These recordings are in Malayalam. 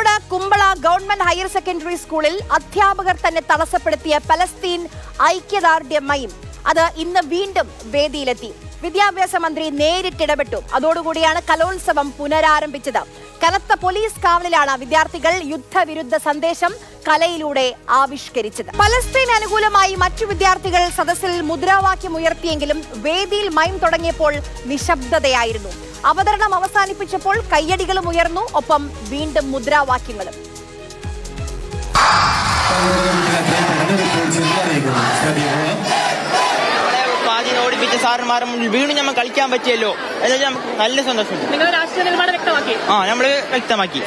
Kozhikode Kumbala government higher secondary സ്കൂളിൽ അധ്യാപകർ തന്നെ തടസ്സപ്പെടുത്തിയ പലസ്തീൻ ഐക്യദാർഢ്യമയും അത് ഇന്ന് വീണ്ടും വേദിയിലെത്തി. വിദ്യാഭ്യാസ മന്ത്രി നേരിട്ടിടപെട്ടു. അതോടുകൂടിയാണ് കലോത്സവം പുനരാരംഭിച്ചത്. കനത്ത പോലീസ് കാവലിലാണ് വിദ്യാർത്ഥികൾ യുദ്ധവിരുദ്ധ സന്ദേശം കലയിലൂടെ ആവിഷ്കരിച്ചത്. പലസ്തീൻ അനുകൂലമായി മറ്റു വിദ്യാർത്ഥികൾ സദസ്സിൽ മുദ്രാവാക്യം ഉയർത്തിയെങ്കിലും വേദിയിൽ മൈം തുടങ്ങിയപ്പോൾ നിശബ്ദതയായിരുന്നു. അവതരണം അവസാനിപ്പിച്ചപ്പോൾ കയ്യടികളും ഉയർന്നു, ഒപ്പം വീണ്ടും മുദ്രാവാക്യങ്ങളും. ഓടിപ്പിച്ച സാറന്മാരും വീണ്ടും നമ്മൾ കളിക്കാൻ പറ്റിയല്ലോ, നല്ല സന്തോഷം. നമ്മൾ വ്യക്തമാക്കി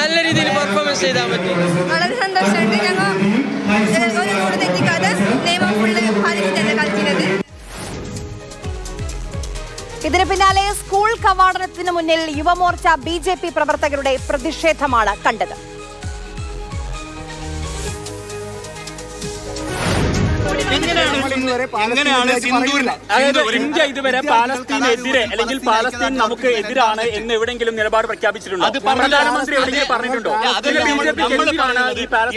നല്ല രീതിയിൽ പെർഫോമൻസ് ചെയ്താൽ പറ്റി. വളരെ സന്തോഷമുണ്ട്. ഞങ്ങൾ തെറ്റിക്കാതെ നിയമം ഫുള്ള് പാലിച്ചിട്ടാണ് കളിക്കുന്നത്. ഇതിന് പിന്നാലെ സ്കൂൾ കവാടത്തിന് മുന്നിൽ യുവമോർച്ച BJP പ്രവർത്തകരുടെ പ്രതിഷേധമാണ് കണ്ടത്. ഇന്ത്യ ഇതുവരെ പാലസ്തീനെതിരെ അല്ലെങ്കിൽ പാലസ്തീൻ നമുക്ക് എതിരാണ് എന്ന് എവിടെയെങ്കിലും നിലപാട് പ്രഖ്യാപിച്ചിട്ടുണ്ടോ? പ്രധാനമന്ത്രി എവിടെയെങ്കിലും പറഞ്ഞിട്ടുണ്ടോ?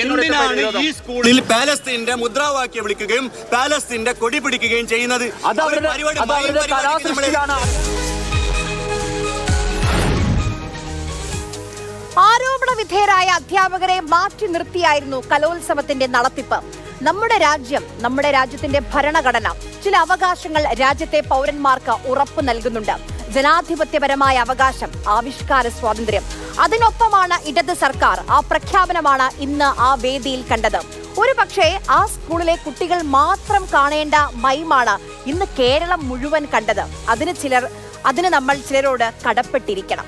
എന്തിനാണ് ഈ സ്കൂളിൽ പാലസ്തീന്റെ മുദ്രാവാക്യം വിളിക്കുകയും പാലസ്തീന്റെ കൊടി പിടിക്കുകയും ചെയ്യുന്നത്? ആരോപണ വിധേയരായ അധ്യാപകരെ മാറ്റി നിർത്തിയായിരുന്നു കലോത്സവത്തിന്റെ നടത്തിപ്പ്. നമ്മുടെ രാജ്യം, നമ്മുടെ രാജ്യത്തിന്റെ ഭരണഘടന ചില അവകാശങ്ങൾ രാജ്യത്തെ പൗരന്മാർക്ക് ഉറപ്പു നൽകുന്നുണ്ട്. ജനാധിപത്യപരമായ അവകാശം, ആവിഷ്കാര സ്വാതന്ത്ര്യം. അതിനൊപ്പമാണ് ഇടത് സർക്കാർ. ആ പ്രഖ്യാപനമാണ് ഇന്ന് ആ വേദിയിൽ കണ്ടത്. ഒരു പക്ഷേ ആ സ്കൂളിലെ കുട്ടികൾ മാത്രം കാണേണ്ട മൈമാണ് ഇന്ന് കേരളം മുഴുവൻ കണ്ടത്. അതിന് നമ്മൾ ചിലരോട് കടപ്പെട്ടിരിക്കണം.